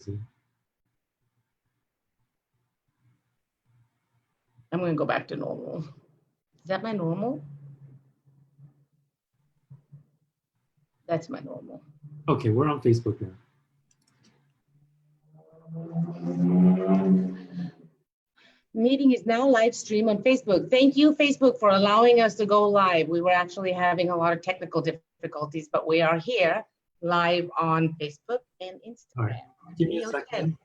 see. I'm going to go back to normal. Is that my normal? That's my normal. Okay, we're on Facebook now. Meeting is now live stream on Facebook. Thank you, Facebook, for allowing us to go live. We were actually having a lot of technical difficulties, but we are here live on Facebook and Instagram. All right, give me a second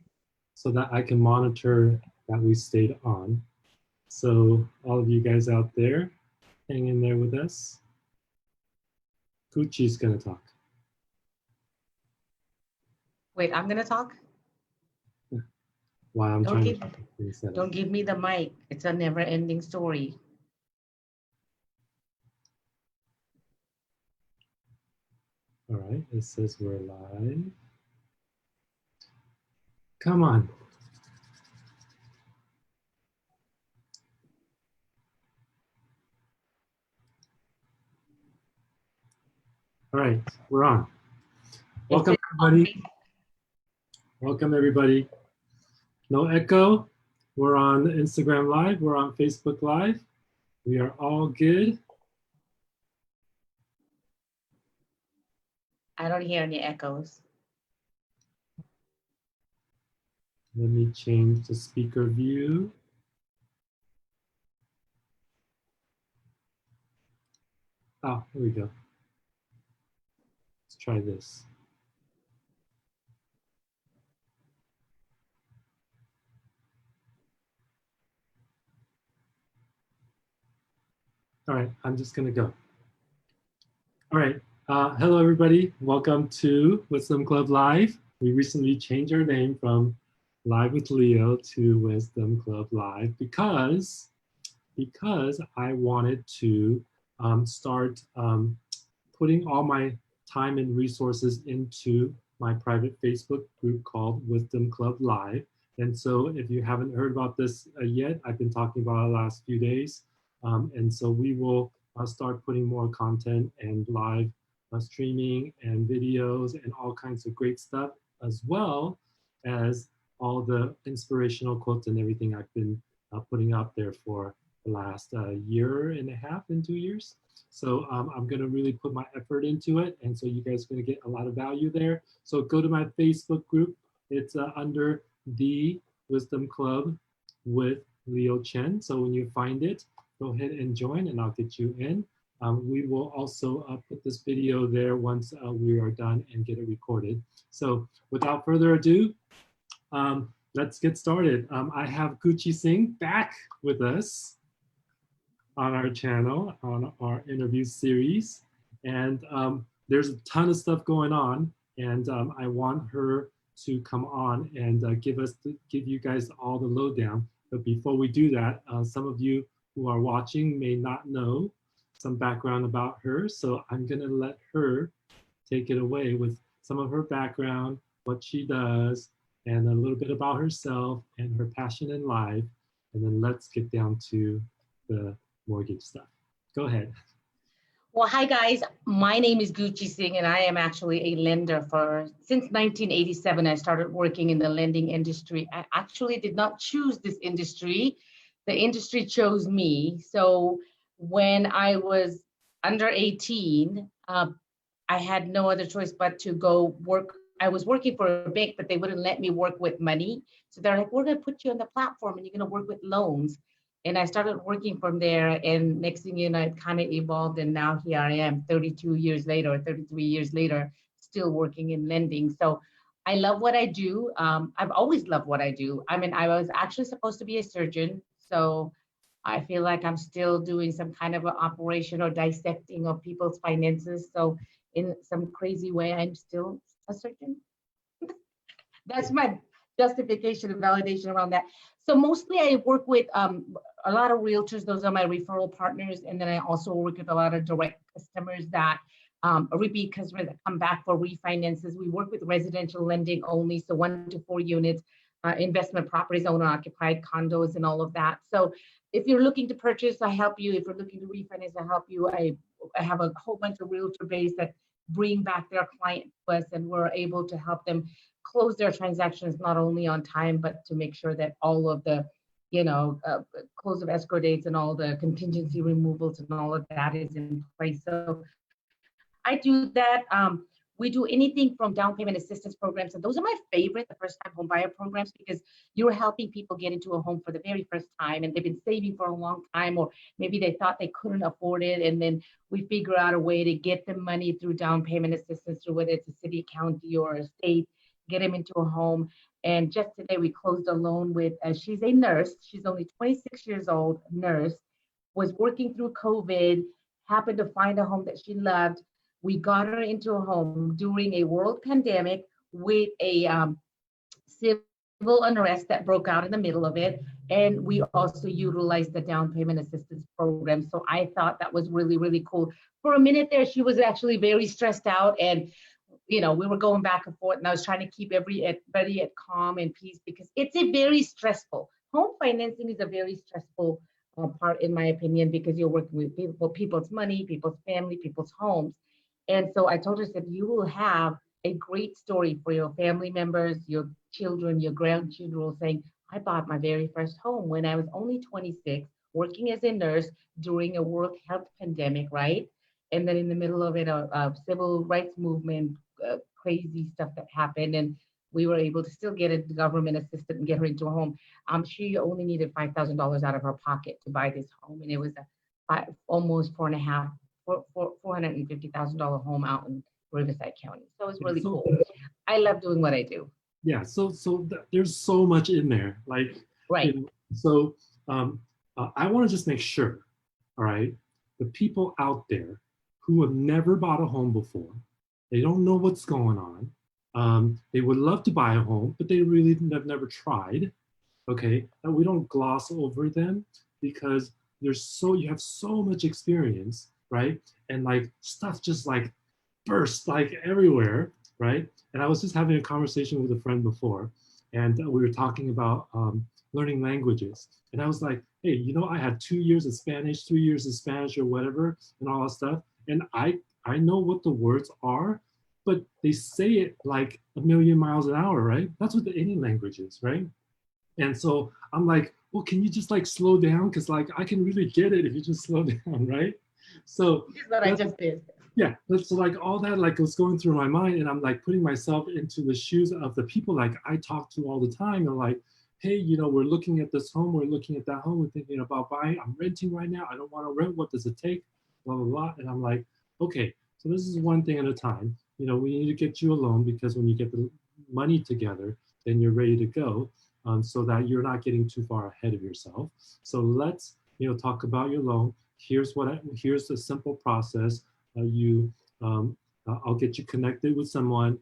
so that I can monitor that we stayed on. So all of you guys out there, hang in there with us. Gucci's gonna talk. Wait, I'm gonna talk? While I'm trying to don't give me the mic. It's a never-ending story. All right, it says we're live. Come on. All right, we're on. Welcome, everybody. Welcome, everybody. No echo. We're on Instagram Live. We're on Facebook Live. We are all good. I don't hear any echoes. Let me change the speaker view. Oh, here we go. Let's try this. All right, I'm just gonna go. All right, hello everybody. Welcome to Wisdom Club Live. We recently changed our name from Live with Leo to Wisdom Club Live because I wanted to start putting all my time and resources into my private Facebook group called Wisdom Club Live. And so if you haven't heard about this yet, I've been talking about it the last few days. And so we will start putting more content and live streaming and videos and all kinds of great stuff, as well as all the inspirational quotes and everything I've been putting out there for the last year and a half and 2 years. So I'm gonna really put my effort into it. And so you guys are gonna get a lot of value there. So go to my Facebook group. It's under The Wisdom Club with Leo Chen. So when you find it, go ahead and join and I'll get you in. We will also put this video there once we are done and get it recorded. So without further ado, let's get started. I have Gucci Singh back with us on our channel, on our interview series. And there's a ton of stuff going on. And I want her to come on and give you guys all the lowdown. But before we do that, some of you who are watching may not know some background about her. So I'm gonna let her take it away with some of her background, what she does, and a little bit about herself and her passion in life. And then let's get down to the mortgage stuff. Go ahead. Well, hi guys, my name is Gucci Singh and I am actually a lender since 1987. I started working in the lending industry. I actually did not choose this industry. The industry chose me. So when I was under 18, I had no other choice but to go work. I was working for a bank, but they wouldn't let me work with money. So they're like, we're gonna put you on the platform and you're gonna work with loans. And I started working from there, and next thing you know, it kind of evolved, and now here I am 32 years later, or 33 years later, still working in lending. So I love what I do. I've always loved what I do. I mean, I was actually supposed to be a surgeon, so I feel like I'm still doing some kind of an operation or dissecting of people's finances. So in some crazy way, I'm still a surgeon. That's my justification and validation around that. So mostly I work with a lot of realtors. Those are my referral partners. And then I also work with a lot of direct customers that repeat customers that come back for refinances. We work with residential lending only, so 1 to 4 units, investment properties, owner occupied condos and all of that. So if you're looking to purchase, I help you. If you're looking to refinance, I help you. I have a whole bunch of realtor base that bring back their client to us, and we're able to help them close their transactions not only on time, but to make sure that all of the, close of escrow dates and all the contingency removals and all of that is in place. So I do that. We do anything from down payment assistance programs. And those are my favorite, the first time home buyer programs, because you're helping people get into a home for the very first time and they've been saving for a long time, or maybe they thought they couldn't afford it. And then we figure out a way to get them money through down payment assistance, through whether it's a city, county, or a state, get them into a home. And just today we closed a loan with, she's a nurse. She's only 26 years old, nurse, was working through COVID, happened to find a home that she loved. We got her into a home during a world pandemic with a civil unrest that broke out in the middle of it. And we also utilized the down payment assistance program. So I thought that was really, really cool. For a minute there, she was actually very stressed out, and we were going back and forth, and I was trying to keep everybody at calm and peace, because it's a very stressful, home financing is a very stressful part, in my opinion, because you're working with people's money, people's family, people's homes. And so I told her, I said, you will have a great story for your family members, your children, your grandchildren, saying, I bought my very first home when I was only 26, working as a nurse during a world health pandemic, right? And then in the middle of it, a civil rights movement, crazy stuff that happened. And we were able to still get a government assistant and get her into a home. She only needed $5,000 out of her pocket to buy this home. And it was almost $450,000 home out in Riverside County. So it's really cool. I love doing what I do. Yeah, there's so much in there. Like, right. I want to just make sure, all right, the people out there who have never bought a home before, they don't know what's going on. They would love to buy a home, but they really have never tried. Okay, and we don't gloss over them, because you have so much experience, right? And like stuff just like bursts like everywhere, right? And I was just having a conversation with a friend before, and we were talking about learning languages. And I was like, hey, I had 2 years of Spanish, 3 years of Spanish or whatever, and all that stuff. And I know what the words are, but they say it like a million miles an hour, right? That's what any language is, right? And so I'm like, well, can you just like slow down? Because like I can really get it if you just slow down, right? So what I just did. Yeah, so like all that like was going through my mind, and I'm like putting myself into the shoes of the people like I talk to all the time, and like, hey, we're looking at this home, we're looking at that home, we're thinking about buying, I'm renting right now, I don't want to rent, what does it take, blah, blah, blah. And I'm like, okay, so this is one thing at a time. We need to get you a loan, because when you get the money together, then you're ready to go, so that you're not getting too far ahead of yourself. So let's, talk about your loan. Here's the simple process. I'll get you connected with someone.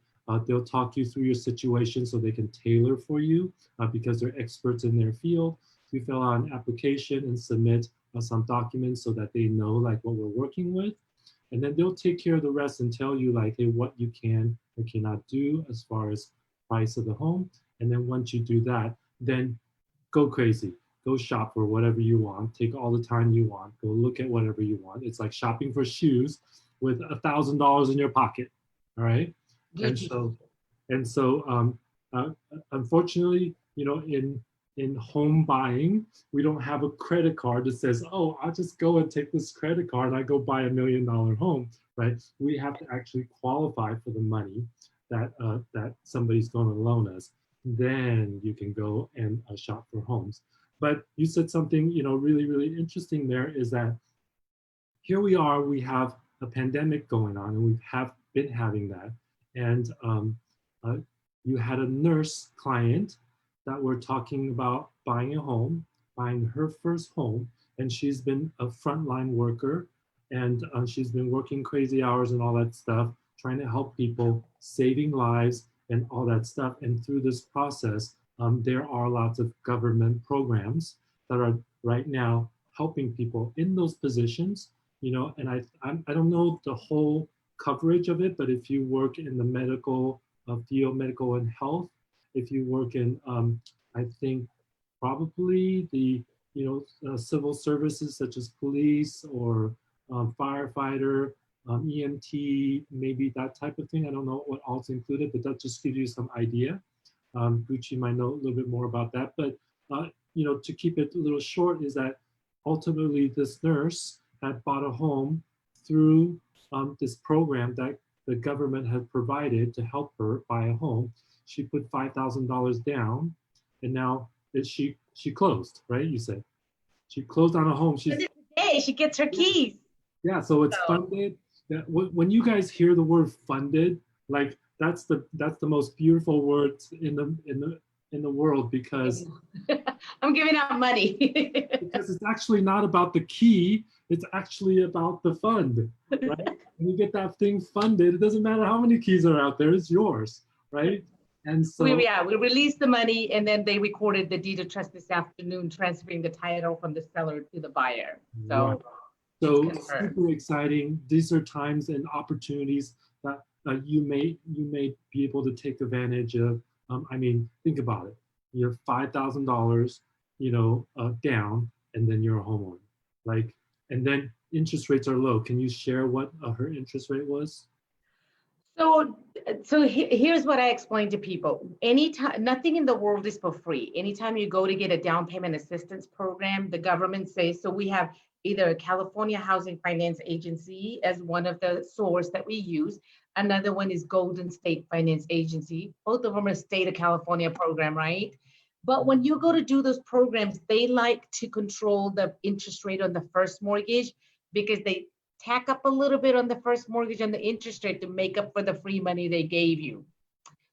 They'll talk you through your situation so they can tailor for you, because they're experts in their field. You fill out an application and submit some documents so that they know like what we're working with. And then they'll take care of the rest and tell you like, hey, what you can or cannot do as far as price of the home. And then once you do that, then go crazy. Go shop for whatever you want. Take all the time you want. Go look at whatever you want. It's like shopping for shoes with $1,000 in your pocket. All right. And so, unfortunately, in home buying, we don't have a credit card that says, oh, I'll just go and take this credit card and I go buy $1 million home, right? We have to actually qualify for the money that somebody's going to loan us. Then you can go and shop for homes. But you said something, really, really interesting there, is that here we are, we have a pandemic going on, and we have been having that. And you had a nurse client that we're talking about buying a home, buying her first home, and she's been a frontline worker, and she's been working crazy hours and all that stuff, trying to help people, saving lives and all that stuff. And through this process, there are lots of government programs that are right now helping people in those positions, and I don't know the whole coverage of it, but if you work in the medical field, medical and health, if you work in, I think probably the, civil services such as police or firefighter, EMT, maybe that type of thing. I don't know what all's included, but that just gives you some idea. Gucci might know a little bit more about that, but to keep it a little short is that ultimately this nurse had bought a home through this program that the government had provided to help her buy a home. She put $5,000 down, and now she closed, right? You said she closed on a home. She's Today she gets her keys. yeah, so it's funded. Yeah, when you guys hear the word funded, like that's the most beautiful word in the world because I'm giving out money. because it's actually not about the key, it's actually about the fund, right? When you get that thing funded, it doesn't matter how many keys are out there, it's yours, right? And so we released the money and then they recorded the deed of trust this afternoon, transferring the title from the seller to the buyer. So right. So super exciting. These are times and opportunities that you may be able to take advantage of. I mean, think about it. You have $5,000, down, and then you're a homeowner. Like, and then interest rates are low. Can you share what her interest rate was? So here's what I explain to people. Anytime, nothing in the world is for free. Anytime you go to get a down payment assistance program, the government says, so we have either a California Housing Finance Agency as one of the source that we use. Another one is Golden State Finance Agency. Both of them are state of California program, right? But when you go to do those programs, they like to control the interest rate on the first mortgage because they tack up a little bit on the first mortgage and the interest rate to make up for the free money they gave you.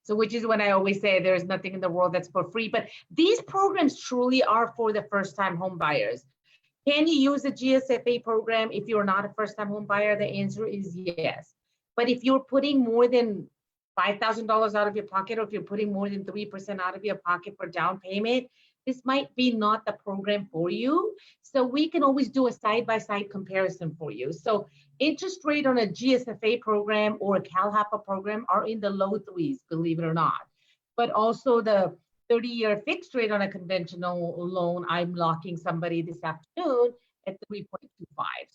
So which is when I always say there's nothing in the world that's for free, but these programs truly are for the first-time home buyers. Can you use a GSFA program if you're not a first-time home buyer? The answer is yes. But if you're putting more than $5,000 out of your pocket, or if you're putting more than 3% out of your pocket for down payment, this might be not the program for you. So we can always do a side-by-side comparison for you. So interest rate on a GSFA program or a CalHAPA program are in the low threes, believe it or not. But also the 30-year fixed rate on a conventional loan, I'm locking somebody this afternoon at 3.25.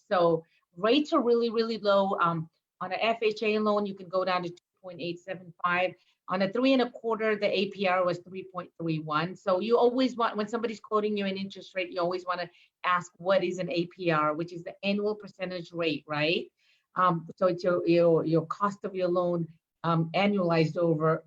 So rates are really, really low. On an FHA loan, you can go down to 2.875. On a 3.25, the APR was 3.31. So you always want, when somebody's quoting you an interest rate, you always want to ask what is an APR, which is the annual percentage rate, right? So it's your cost of your loan annualized over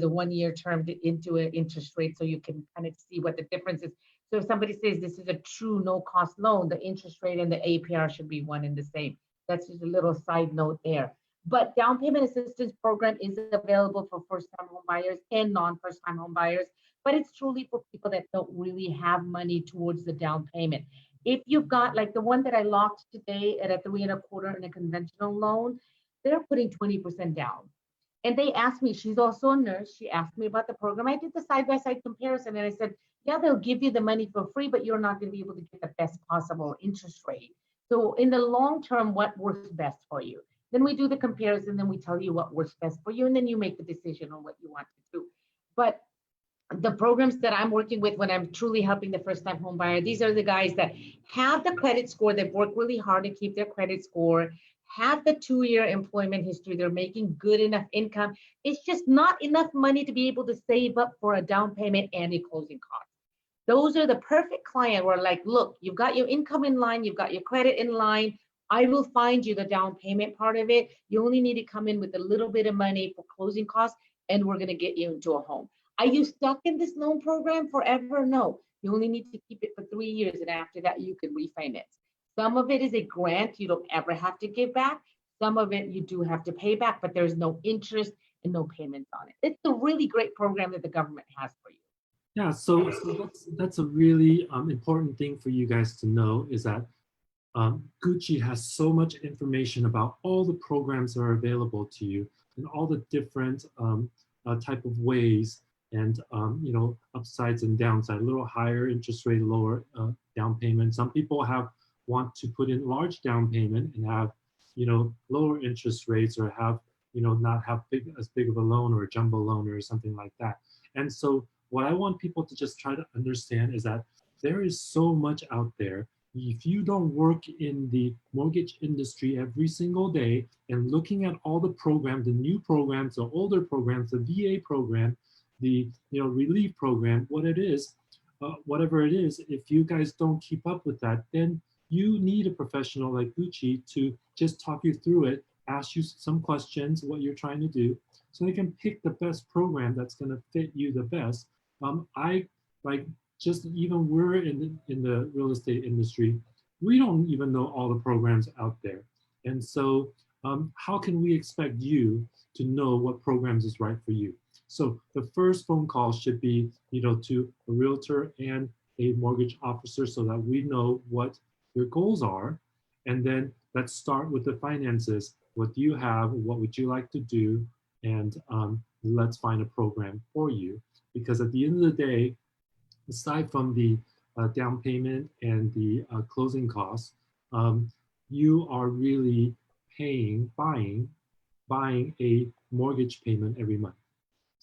the 1 year term into an interest rate, so you can kind of see what the difference is. So if somebody says this is a true no cost loan, the interest rate and the APR should be one and the same. That's just a little side note there. But down payment assistance program is available for first-time home buyers and non-first-time home buyers, but it's truly for people that don't really have money towards the down payment. If you've got like the one that I locked today at a 3.25 in a conventional loan, they're putting 20% down. And they asked me, she's also a nurse. She asked me about the program. I did the side-by-side comparison and I said, yeah, they'll give you the money for free, but you're not going to be able to get the best possible interest rate. So in the long term, what works best for you? Then we do the comparison, then we tell you what works best for you, and then you make the decision on what you want to do. But the programs that I'm working with when I'm truly helping the first-time home buyer, these are the guys that have the credit score, they've worked really hard to keep their credit score, have the 2-year employment history, they're making good enough income. It's just not enough money to be able to save up for a down payment and a closing cost. Those are the perfect client where like, look, you've got your income in line, you've got your credit in line, I will find you the down payment part of it. You only need to come in with a little bit of money for closing costs, and we're going to get you into a home. Are you stuck in this loan program forever? No, you only need to keep it for 3 years, and after that, you can refinance. Some of it is a grant you don't ever have to give back. Some of it you do have to pay back, but there's no interest and no payments on it. It's a really great program that the government has for you. Yeah, so that's a really important thing for you guys to know is that Gucci has so much information about all the programs that are available to you and all the different type of ways and upsides and downsides, a little higher interest rate, lower down payment. Some people want to put in large down payment and have lower interest rates, or have not have as big of a loan or a jumbo loan or something like that. And so what I want people to just try to understand is that there is so much out there. if you don't work in the mortgage industry every single day and looking at all the programs, the new programs, the older programs, the VA program, the relief program, what it is, whatever it is, if you guys don't keep up with that, then you need a professional like Gucci to just talk you through it, ask you some questions, what you're trying to do, so they can pick the best program that's going to fit you the best. I like just even we're in the real estate industry, we don't even know all the programs out there, and so how can we expect you to know what programs is right for you? So the first phone call should be, to a realtor and a mortgage officer so that we know what your goals are. And then let's start with the finances. What do you have? What would you like to do? And let's find a program for you. Because at the end of the day, aside from the down payment and the closing costs, you are really buying a mortgage payment every month.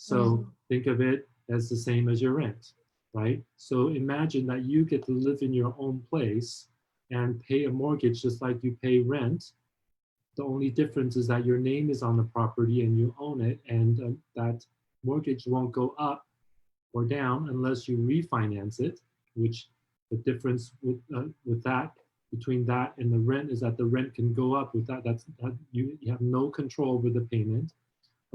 So think of it as the same as your rent, right? So imagine that you get to live in your own place and pay a mortgage just like you pay rent. The only difference is that your name is on the property and you own it, and that mortgage won't go up or down unless you refinance it, which the difference with that, between that and the rent, is that the rent can go up. With that, you have no control over the payment.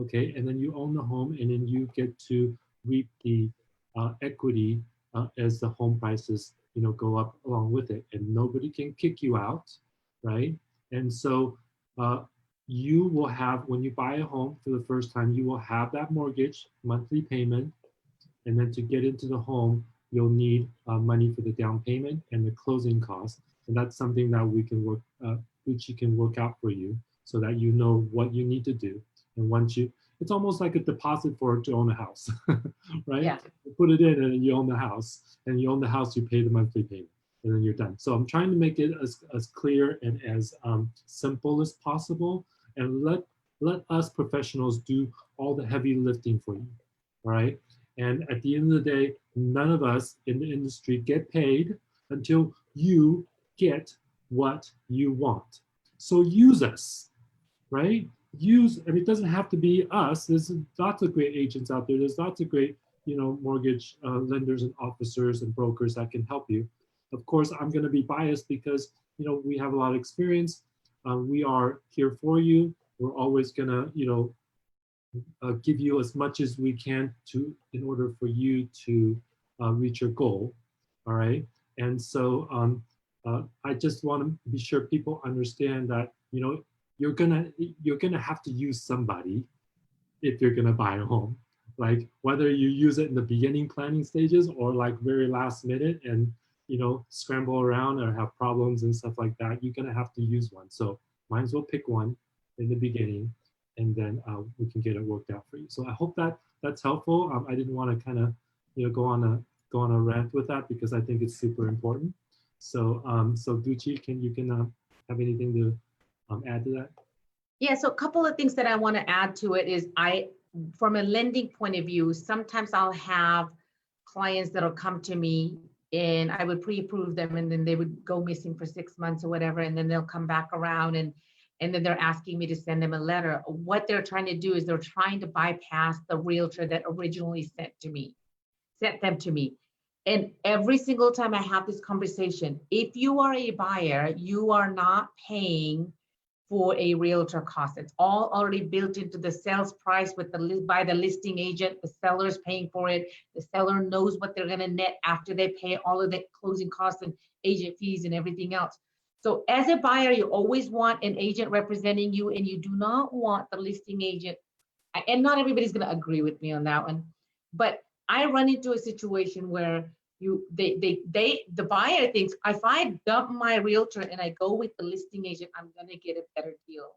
Okay, and then you own the home, and then you get to reap the equity as the home prices go up along with it, and nobody can kick you out, right? And so you will have, when you buy a home for the first time, you will have that mortgage monthly payment, and then to get into the home, you'll need money for the down payment and the closing costs, and that's something that we can work, Gucci can work out for you, so that you know what you need to do. And once it's almost like a deposit to own a house, right? Yeah. You put it in and you own the house, and you own the house, you pay the monthly payment, and then you're done. So I'm trying to make it as clear and as simple as possible, and let us professionals do all the heavy lifting for you, all right? And at the end of the day, none of us in the industry get paid until you get what you want. So use us, right? And it doesn't have to be us. There's lots of great agents out there. There's lots of great, mortgage lenders and officers and brokers that can help you. Of course, I'm going to be biased because, we have a lot of experience. We are here for you. We're always going to, give you as much as we can in order for you to reach your goal. All right. And so I just want to be sure people understand that, you're gonna have to use somebody if you're gonna buy a home. Like whether you use it in the beginning planning stages or like very last minute and scramble around or have problems and stuff like that, you're gonna have to use one. So might as well pick one in the beginning, and then we can get it worked out for you. So I hope that's helpful. I didn't want to kind of go on a rant with that because I think it's super important. So so Gucci, you have anything to add to that? Yeah, so a couple of things that I want to add to it is from a lending point of view, sometimes I'll have clients that'll come to me and I would pre-approve them and then they would go missing for 6 months or whatever, and then they'll come back around and then they're asking me to send them a letter. What they're trying to do is they're trying to bypass the realtor that originally sent them to me. And every single time I have this conversation, if you are a buyer, you are not paying for a realtor cost. It's all already built into the sales price by the listing agent. The seller's paying for it. The seller knows what they're going to net after they pay all of the closing costs and agent fees and everything else. So as a buyer, you always want an agent representing you, and you do not want the listing agent. And not everybody's going to agree with me on that one, but I run into a situation where the buyer thinks if I dump my realtor and I go with the listing agent, I'm going to get a better deal.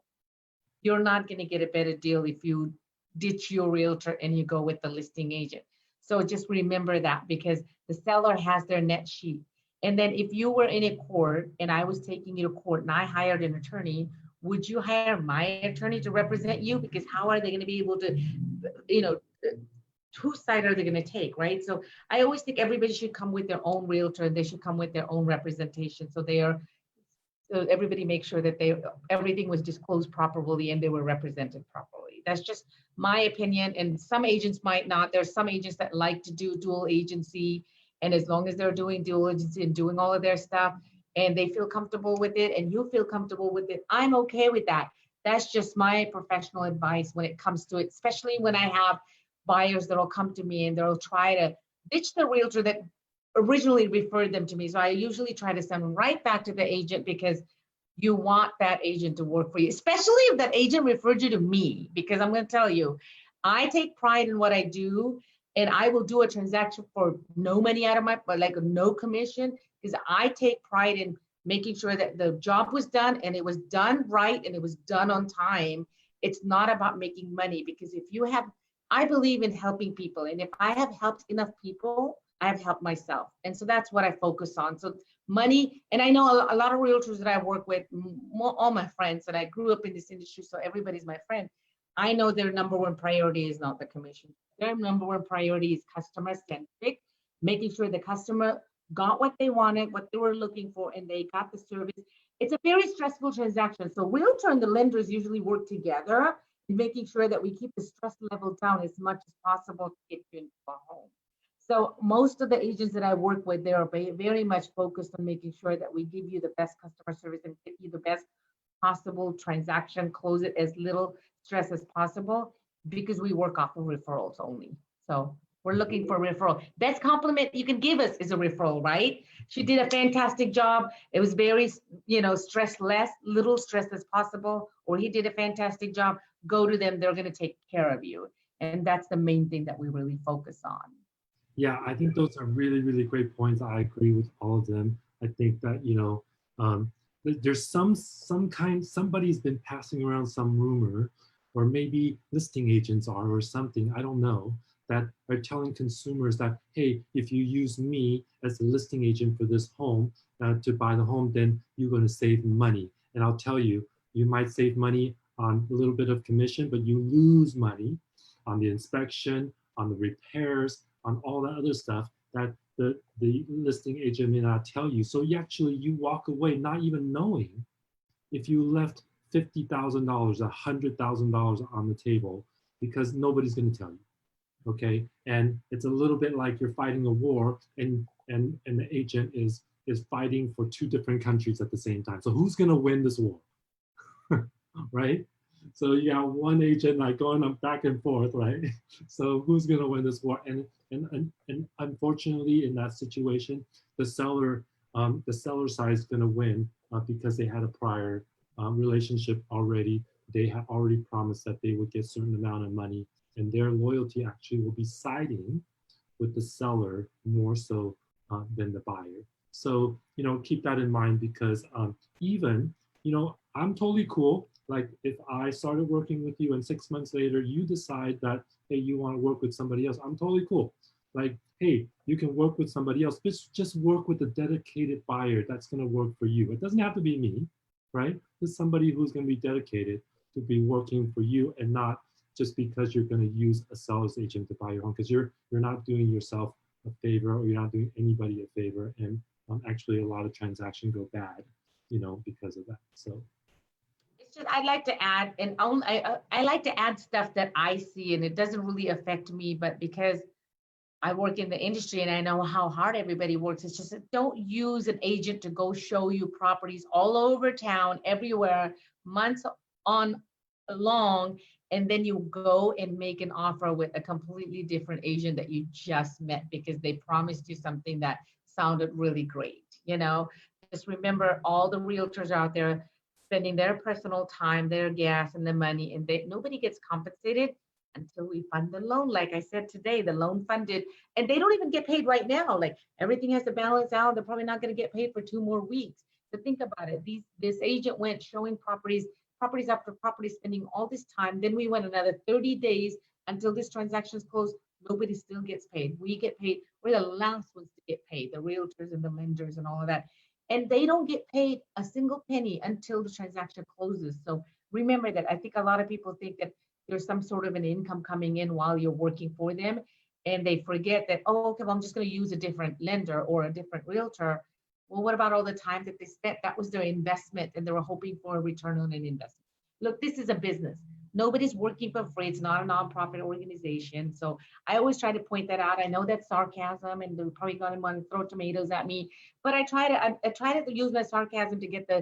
You're not going to get a better deal if you ditch your realtor and you go with the listing agent. So just remember that, because the seller has their net sheet. And then if you were in a court and I was taking you to court and I hired an attorney, would you hire my attorney to represent you? Because how are they going to be able to, whose side are they going to take, right? So I always think everybody should come with their own realtor, and they should come with their own representation. So everybody make sure that everything was disclosed properly and they were represented properly. That's just my opinion. And some agents might not. There's some agents that like to do dual agency. And as long as they're doing dual agency and doing all of their stuff and they feel comfortable with it and you feel comfortable with it, I'm okay with that. That's just my professional advice when it comes to it, especially when I have buyers that'll come to me and they'll try to ditch the realtor that originally referred them to me. So I usually try to send them right back to the agent, because you want that agent to work for you, especially if that agent referred you to me, because I'm going to tell you, I take pride in what I do, and I will do a transaction for no money out of like no commission, because I take pride in making sure that the job was done and it was done right and it was done on time. It's not about making money, because I believe in helping people. And if I have helped enough people, I have helped myself. And so that's what I focus on. So money, and I know a lot of realtors that I work with, all my friends that I grew up in this industry, so everybody's my friend. I know their number one priority is not the commission. Their number one priority is customer centric, making sure the customer got what they wanted, what they were looking for, and they got the service. It's a very stressful transaction. So realtor and the lenders usually work together in making sure that we keep the stress level down as much as possible to get you into a home. So most of the agents that I work with, they are very much focused on making sure that we give you the best customer service and give you the best possible transaction, close it as little stress as possible, because we work off of referrals only. So we're looking for referral. Best compliment you can give us is a referral, right? She did a fantastic job. It was very, stress less, little stress as possible, or he did a fantastic job. Go to them, they're going to take care of you. And that's the main thing that we really focus on. Yeah, I think those are really, really great points. I agree with all of them. I think that, there's somebody's been passing around some rumor, or maybe listing agents are, or something, I don't know, that are telling consumers that, hey, if you use me as a listing agent for this home to buy the home, then you're going to save money. And I'll tell you, you might save money on a little bit of commission, but you lose money on the inspection, on the repairs, on all that other stuff that the listing agent may not tell you. So you walk away not even knowing if you left $50,000, $100,000 on the table, because nobody's going to tell you. Okay, and it's a little bit like you're fighting a war, and the agent is fighting for two different countries at the same time. So who's going to win this war? Right? So you got one agent like going up back and forth, right? So who's going to win this war? And unfortunately, in that situation, the seller side is going to win because they had a prior relationship already. They have already promised that they would get a certain amount of money, and their loyalty actually will be siding with the seller more so than the buyer. So keep that in mind, because even I'm totally cool. Like if I started working with you and 6 months later you decide that, hey, you want to work with somebody else, I'm totally cool. Like, hey, you can work with somebody else. Just work with a dedicated buyer that's going to work for you. It doesn't have to be me, right? It's somebody who's going to be dedicated to be working for you, and not just because you're going to use a seller's agent to buy your home, because you're not doing yourself a favor, or you're not doing anybody a favor. And actually a lot of transactions go bad, because of that. So I'd like to add, and I like to add stuff that I see, and it doesn't really affect me, but because I work in the industry and I know how hard everybody works, it's just that don't use an agent to go show you properties all over town, everywhere, months on long, and then you go and make an offer with a completely different agent that you just met because they promised you something that sounded really great. Just remember, all the realtors out there spending their personal time, their gas, and the money, and nobody gets compensated until we fund the loan. Like I said today, the loan funded, and they don't even get paid right now. Like everything has to balance out. They're probably not going to get paid for 2 more weeks. So think about it. This agent went showing properties after property, spending all this time. Then we went another 30 days until this transaction is closed. Nobody still gets paid. We get paid. We're the last ones to get paid, the realtors and the lenders and all of that. And they don't get paid a single penny until the transaction closes. So remember that. I think a lot of people think that there's some sort of an income coming in while you're working for them. and they forget that, oh, okay, well, I'm just going to use a different lender or a different realtor. Well, what about all the time that they spent? That was their investment, and they were hoping for a return on an investment. Look, this is a business. Nobody's working for free. It's not a nonprofit organization. So I always try to point that out. I know that's sarcasm, and they're probably going to want to throw tomatoes at me, but I try to use my sarcasm to get the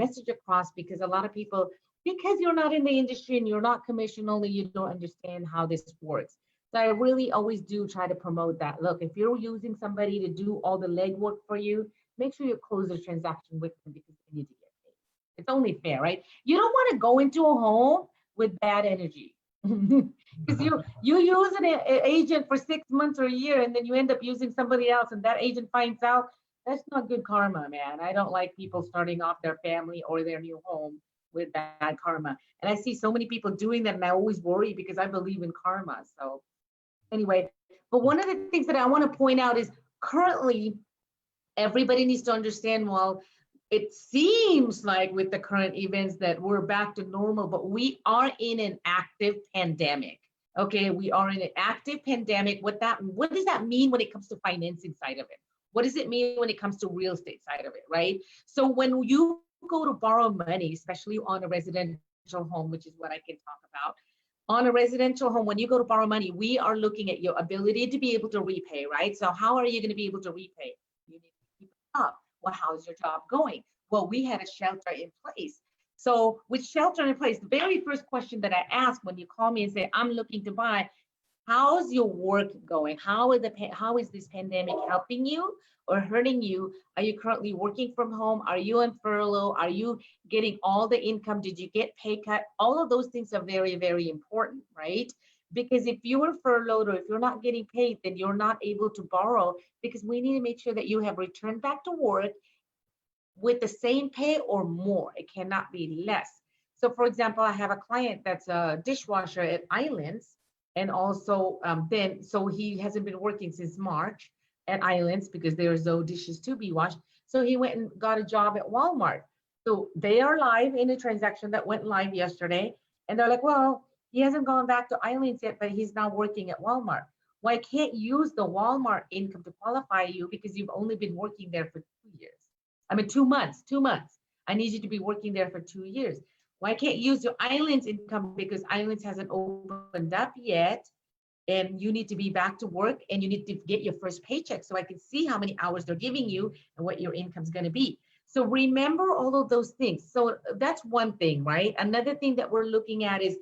message across, because a lot of people, because you're not in the industry and you're not commission only, you don't understand how this works. So I really always do try to promote that. Look, if you're using somebody to do all the legwork for you, make sure you close the transaction with them, because they need to get paid. It's only fair, right? You don't want to go into a home with bad energy. Because you use an agent for 6 months or a year, and then you end up using somebody else, and that agent finds out. That's not good karma, man. I don't like people starting off their family or their new home with bad karma. And I see so many people doing that, and I always worry because I believe in karma. So anyway, but one of the things that I want to point out is currently everybody needs to understand, well, it seems like with the current events that we're back to normal, but we are in an active pandemic. Okay, we are in an active pandemic. What does that mean when it comes to financing side of it? What does it mean when it comes to real estate side of it, right? So when you go to borrow money, especially on a residential home, which is what I can talk about, on a residential home, when you go to borrow money, we are looking at your ability to be able to repay, right? So how are you going to be able to repay? You need to keep it up. Well, how's your job going? Well, we had a shelter in place. So with shelter in place, the very first question that I ask when you call me and say, I'm looking to buy, how's your work going? How is this pandemic helping you or hurting you? Are you currently working from home? Are you on furlough? Are you getting all the income? Did you get pay cut? All of those things are very, very important, right? Because if you are furloughed or if you're not getting paid, then you're not able to borrow, because we need to make sure that you have returned back to work with the same pay or more. It cannot be less. So for example, I have a client that's a dishwasher at Islands, and also so he hasn't been working since March at Islands because there's no dishes to be washed. So he went and got a job at Walmart. So they are live in a transaction that went live yesterday. And they're like, well, he hasn't gone back to Islands yet, but he's now working at Walmart. Well, I can't use the Walmart income to qualify you because you've only been working there for 2 years. I mean, 2 months, 2 months. I need you to be working there for 2 years. Well, I can't use your Islands income because Islands hasn't opened up yet, and you need to be back to work and you need to get your first paycheck so I can see how many hours they're giving you and what your income's going to be. So remember all of those things. So that's one thing, right? Another thing that we're looking at is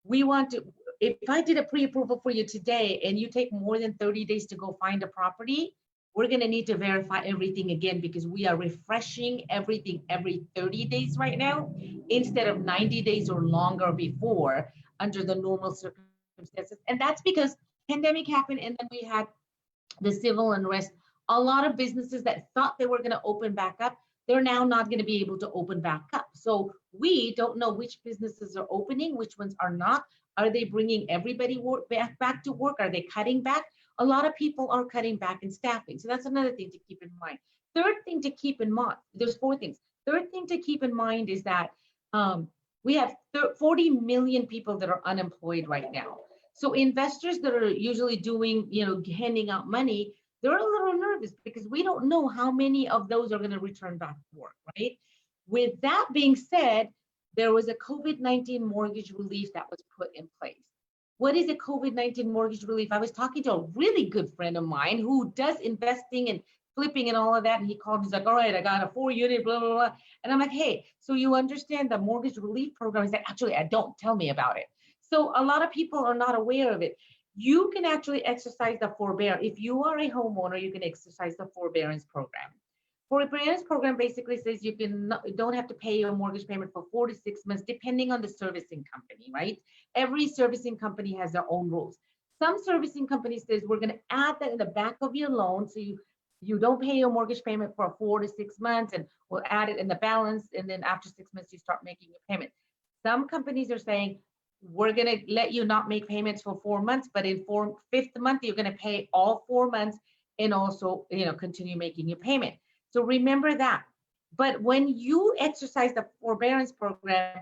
we want to, if I did a pre-approval for you today and you take more than 30 days to go find a property, we're going to need to verify everything again, because we are refreshing everything every 30 days right now instead of 90 days or longer before under the normal circumstances. And that's because pandemic happened, and then we had the civil unrest. A lot of businesses that thought they were going to open back up, they're now not going to be able to open back up. So we don't know which businesses are opening, which ones are not. Are they bringing everybody back to work? Are they cutting back? A lot of people are cutting back in staffing. So that's another thing to keep in mind. Third thing to keep in mind, there's 4 things. Third thing to keep in mind is that we have 40 million people that are unemployed right now. So investors that are usually doing, handing out money, they're a little nervous because we don't know how many of those are going to return back to work, right? With that being said, there was a COVID-19 mortgage relief that was put in place. What is a COVID-19 mortgage relief? I was talking to a really good friend of mine who does investing and flipping and all of that. And he called, he's like, all right, I got a 4-unit, blah, blah, blah. And I'm like, hey, so you understand the mortgage relief program? He's like, actually, I don't. Tell me about it. So a lot of people are not aware of it. You can actually exercise the forbearance. If you are a homeowner, you can exercise the forbearance program. Forbearance program basically says you don't have to pay your mortgage payment for 4 to 6 months, depending on the servicing company, right? Every servicing company has their own rules. Some servicing companies says we're going to add that in the back of your loan, so you don't pay your mortgage payment for 4 to 6 months, and we'll add it in the balance, and then after 6 months you start making your payment. Some companies are saying we're going to let you not make payments for 4 months, but in 5th month you're going to pay all 4 months and also continue making your payment. So remember that. But when you exercise the forbearance program,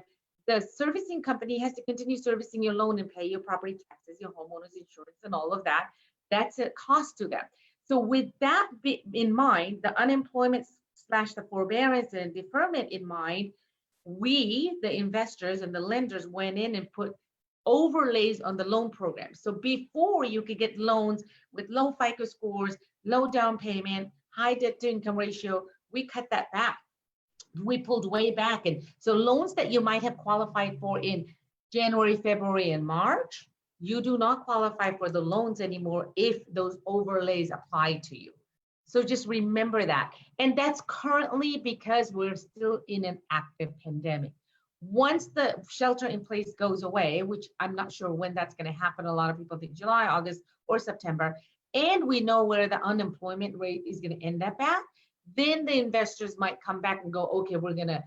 the servicing company has to continue servicing your loan and pay your property taxes, your homeowner's insurance, and all of that. That's a cost to them. So with that in mind, the unemployment slash the forbearance and deferment in mind, we, the investors and the lenders, went in and put overlays on the loan program. So before, you could get loans with low FICO scores, low down payment, high debt to income ratio. We cut that back. We pulled way back. And so loans that you might have qualified for in January, February, and March, you do not qualify for the loans anymore if those overlays apply to you. So just remember that. And that's currently because we're still in an active pandemic. Once the shelter in place goes away, which I'm not sure when that's going to happen, a lot of people think July, August, or September, and we know where the unemployment rate is going to end up at, then the investors might come back and go, okay, we're going to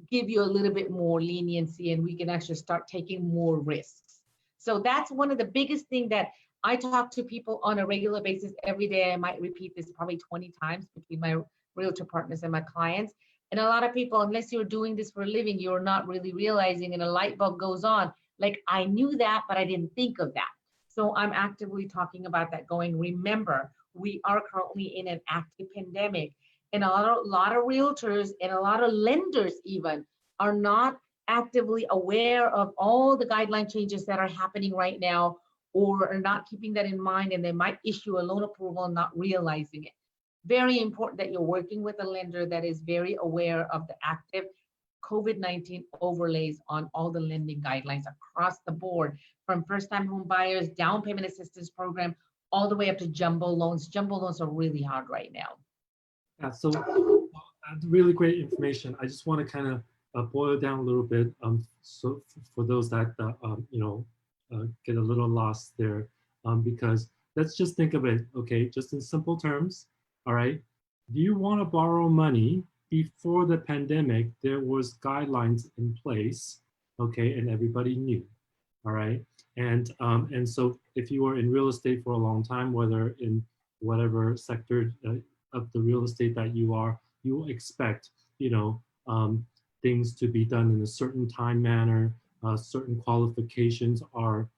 give you a little bit more leniency and we can actually start taking more risks. So that's one of the biggest things that I talk to people on a regular basis every day. I might repeat this probably 20 times between my realtor partners and my clients. And a lot of people, unless you're doing this for a living, you're not really realizing, and a light bulb goes on. Like, I knew that, but I didn't think of that. So I'm actively talking about that, going, remember, we are currently in an active pandemic. And a lot of realtors and a lot of lenders even are not actively aware of all the guideline changes that are happening right now, or are not keeping that in mind, and they might issue a loan approval and not realizing it. Very important that you're working with a lender that is very aware of the active COVID-19 overlays on all the lending guidelines across the board, from first-time home buyers, down payment assistance program, all the way up to jumbo loans. Jumbo loans are really hard right now. Yeah, so really great information. I just want to kind of boil it down a little bit. So for those that get a little lost there, because let's just think of it, okay, just in simple terms. All right, do you want to borrow money? Before the pandemic, there was guidelines in place, okay, and everybody knew. All right, and so if you were in real estate for a long time, whether in whatever sector of the real estate that you are, you expect, things to be done in a certain time manner. Certain qualifications are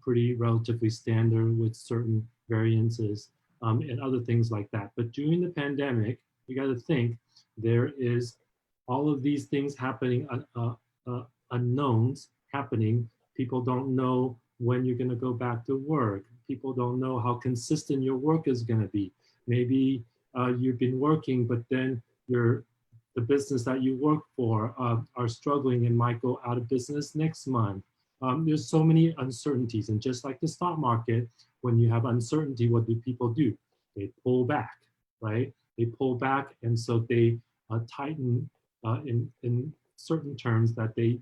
pretty relatively standard with certain variances and other things like that. But during the pandemic, you got to think there is all of these things happening, unknowns happening. People don't know when you're going to go back to work. People don't know how consistent your work is going to be. Maybe you've been working, but then the business that you work for are struggling and might go out of business next month. There's so many uncertainties, and just like the stock market, when you have uncertainty, what do people do? They pull back, right? They pull back, and so they tighten in certain terms that they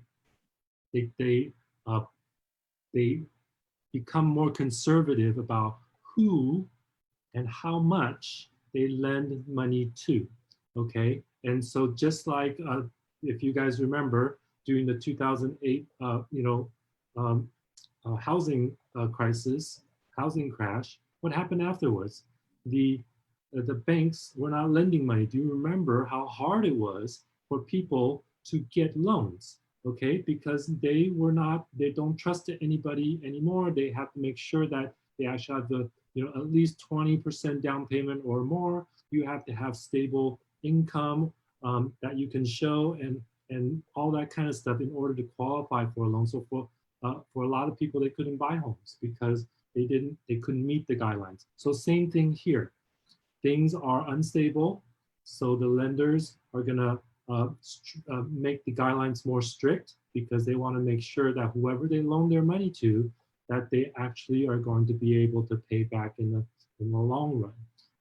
become more conservative about who and how much they lend money to, okay? And so just like, if you guys remember, during the 2008, housing crisis, housing crash, what happened afterwards? The banks were not lending money. Do you remember how hard it was for people to get loans? Okay, because they don't trust anybody anymore. They have to make sure that they actually have the, at least 20% down payment or more. You have to have stable income that you can show, and all that kind of stuff in order to qualify for a loan. So for a lot of people, they couldn't buy homes because they couldn't meet the guidelines. So same thing here. Things are unstable, so the lenders are gonna make the guidelines more strict because they want to make sure that whoever they loan their money to, that they actually are going to be able to pay back in the long run.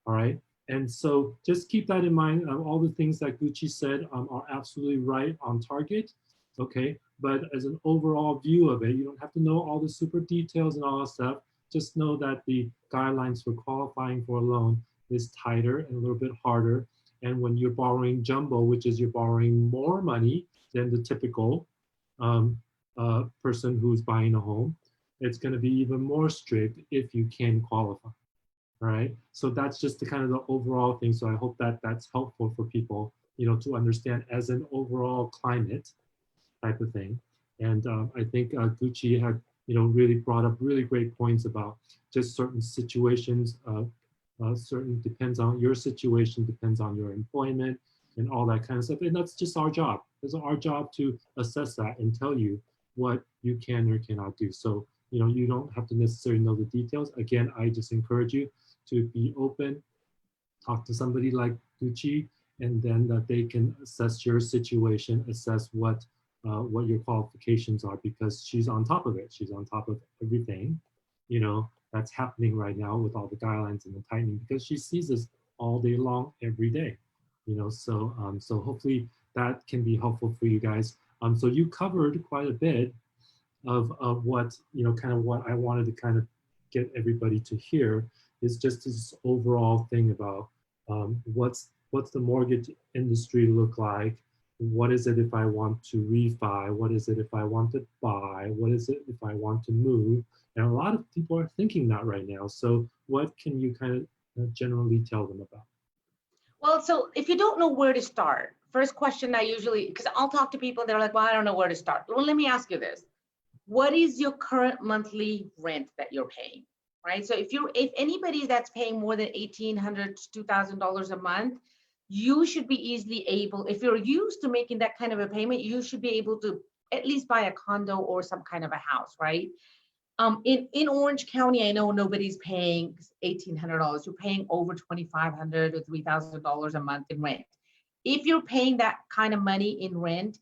All right. And so just keep that in mind. All the things that Gucci said are absolutely right on target. Okay. But as an overall view of it, you don't have to know all the super details and all that stuff. Just know that the guidelines for qualifying for a loan is tighter and a little bit harder. And when you're borrowing jumbo, which is you're borrowing more money than the typical person who's buying a home, it's going to be even more strict if you can qualify. All right. So that's just the kind of the overall thing. So I hope that that's helpful for people, to understand as an overall climate type of thing. And I think Gucci had, really brought up really great points about just certain situations, certain depends on your situation, depends on your employment and all that kind of stuff. And that's just our job. It's our job to assess that and tell you what you can or cannot do. So, you don't have to necessarily know the details. Again, I just encourage you to be open, talk to somebody like Gucci, and then that they can assess your situation, assess what your qualifications are, because she's on top of it. She's on top of everything, that's happening right now with all the guidelines and the tightening, because she sees this all day long, every day, so hopefully that can be helpful for you guys. So you covered quite a bit of what, kind of what I wanted to kind of get everybody to hear, is just this overall thing about what's the mortgage industry look like? What is it if I want to refi? What is it if I want to buy? What is it if I want to move? And a lot of people are thinking that right now. So what can you kind of generally tell them about? Well, so if you don't know where to start, first question I usually, because I'll talk to people, they're like, well, I don't know where to start. Well, let me ask you this. What is your current monthly rent that you're paying, right? So if anybody that's paying more than $1,800 to $2,000 a month, you should be easily able, if you're used to making that kind of a payment, you should be able to at least buy a condo or some kind of a house, right? In Orange County, I know nobody's paying $1,800. You're paying over $2,500 or $3,000 a month in rent. If you're paying that kind of money in rent,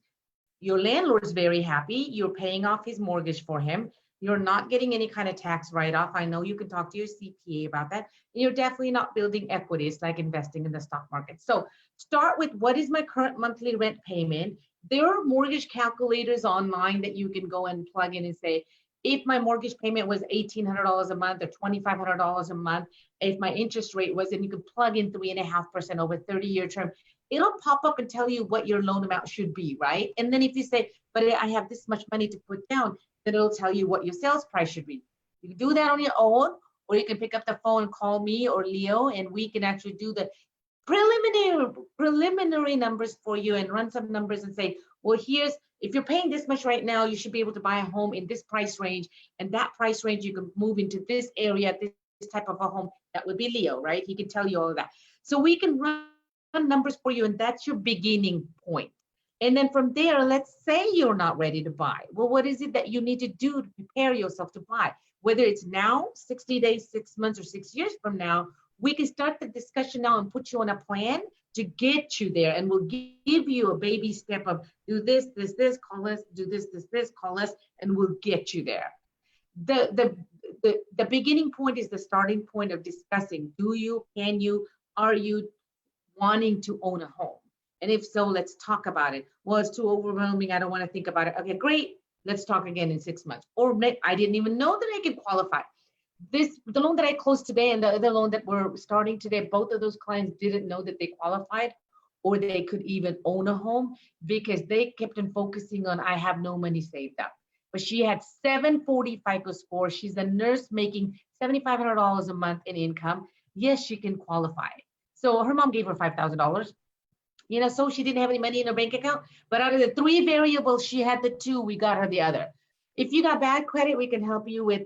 your landlord's very happy. You're paying off his mortgage for him. You're not getting any kind of tax write-off. I know you can talk to your CPA about that. And you're definitely not building equities like investing in the stock market. So start with, what is my current monthly rent payment? There are mortgage calculators online that you can go and plug in and say, if my mortgage payment was $1,800 a month or $2,500 a month, if my interest rate was, and you can plug in 3.5% over 30-year term, it'll pop up and tell you what your loan amount should be, right? And then if you say, but I have this much money to put down, then it'll tell you what your sales price should be. You can do that on your own, or you can pick up the phone and call me or Leo, and we can actually do the preliminary numbers for you and run some numbers and say, well, if you're paying this much right now, you should be able to buy a home in this price range, and that price range you can move into this area, this type of a home. That would be Leo, right? He can tell you all of that. So we can run numbers for you, and that's your beginning point. And then from there, let's say you're not ready to buy. Well, what is it that you need to do to prepare yourself to buy? Whether it's now, 60 days, 6 months, or 6 years from now, we can start the discussion now and put you on a plan to get you there. And we'll give you a baby step of do this, call us, do this, call us, and we'll get you there. The beginning point is the starting point of discussing, do you, can you, are you wanting to own a home? And if so, let's talk about it. Well, it's too overwhelming, I don't want to think about it. Okay, great, let's talk again in 6 months. Or I didn't even know that I could qualify. The loan that I closed today and the other loan that we're starting today, both of those clients didn't know that they qualified or they could even own a home, because they kept on focusing on, I have no money saved up. But she had 740 FICO score. She's a nurse making $7,500 a month in income. Yes, she can qualify. So her mom gave her $5,000. So she didn't have any money in her bank account, but out of the 3 variables, she had the 2, we got her the other. If you got bad credit, we can help you with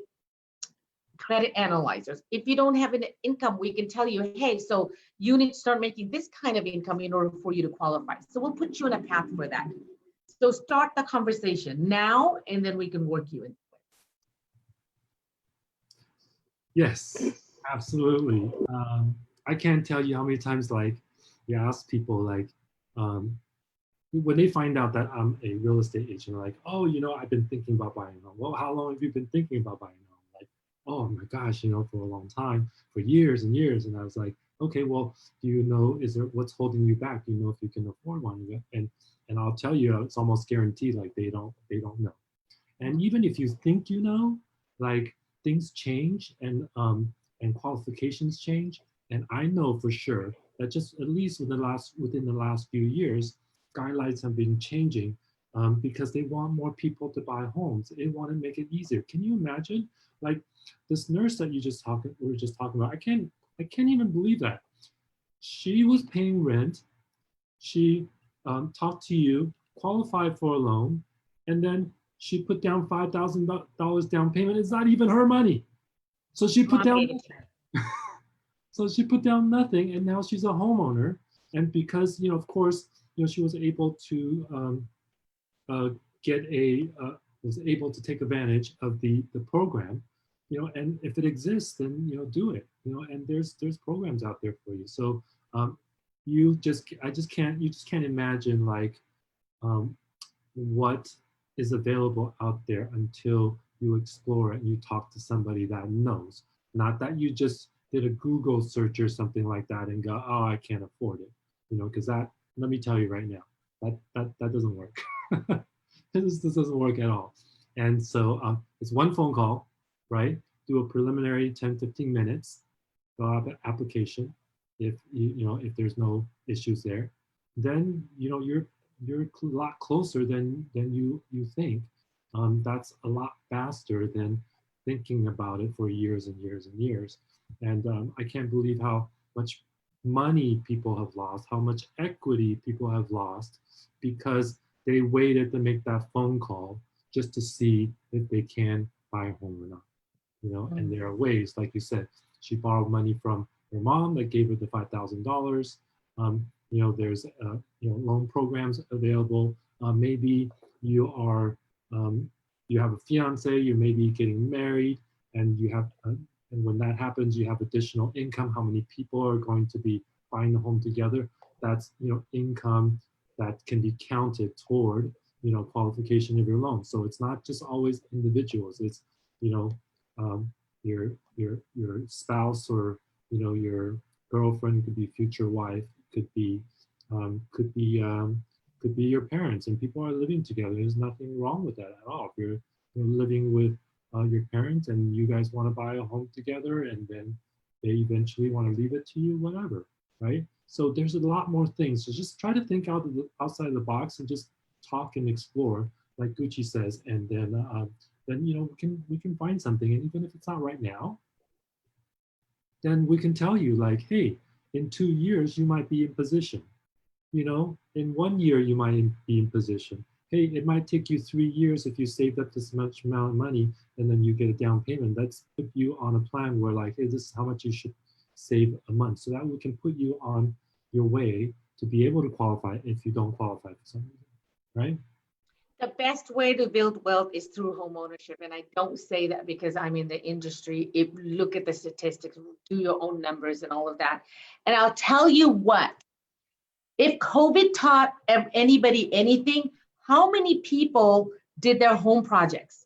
credit analyzers. If you don't have an income, we can tell you, hey, so you need to start making this kind of income in order for you to qualify. So we'll put you on a path for that. So start the conversation now, and then we can work you into it. Yes, absolutely. I can't tell you how many times, like, you ask people, like, when they find out that I'm a real estate agent, like, oh, I've been thinking about buying a home. Well, how long have you been thinking about buying a home? Like, oh my gosh, for a long time, for years and years. And I was like, okay, well, do you know, what's holding you back? Do you know if you can afford one? And I'll tell you, it's almost guaranteed, like, they don't know. And even if you think like, things change and qualifications change. And I know for sure that just at least within the last few years, guidelines have been changing because they want more people to buy homes. They want to make it easier. Can you imagine, like, this nurse that we were just talking about? I can't even believe that. She was paying rent. She talked to you, qualified for a loan, and then She put down $5,000 down payment. It's not even her money. So she put down so she put down nothing, and now she's a homeowner. And because, of course, she was able to get was able to take advantage of the program, and if it exists, then do it, and there's programs out there for you. So you just can't imagine like what is available out there until you explore it and you talk to somebody that knows. Not that you just did a Google search or something like that and go, oh, I can't afford it, because that, let me tell you right now, that doesn't work. This doesn't work at all. And so it's one phone call, right? Do a preliminary 10-15 minutes, fill out the application. If if there's no issues there, then you're a lot closer than you think. That's a lot faster than thinking about it for years and years and years. And I can't believe how much money people have lost, how much equity people have lost because they waited to make that phone call just to see if they can buy a home or not. And there are ways, like you said, she borrowed money from her mom that gave her the $5,000. There's loan programs available. Maybe you are you have a fiance, you may be getting married, and you have and when that happens, you have additional income. How many people are going to be buying the home together? That's income that can be counted toward qualification of your loan. So it's not just always individuals. It's your spouse, or your girlfriend, could be future wife, could be your parents, and people are living together. There's nothing wrong with that at all. If you're living with your parents and you guys want to buy a home together, and then they eventually want to leave it to you, whatever, right? So there's a lot more things. So just try to think outside of the box and just talk and explore, like Gucci says, and then we can find something. And even if it's not right now, then we can tell you like, hey, in 2 years you might be in position. In 1 year you might be in position. Hey, it might take you 3 years if you saved up this much amount of money and then you get a down payment. That's put you on a plan where like, hey, this is how much you should save a month, so that we can put you on your way to be able to qualify if you don't qualify for some reason, right? The best way to build wealth is through home ownership. And I don't say that because I'm in the industry. Look at the statistics, do your own numbers and all of that. And I'll tell you what, if COVID taught anybody anything, how many people did their home projects?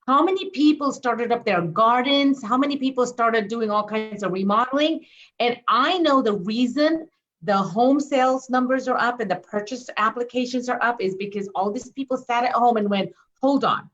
How many people started up their gardens? How many people started doing all kinds of remodeling? And I know the reason the home sales numbers are up and the purchase applications are up is because all these people sat at home and went, hold on,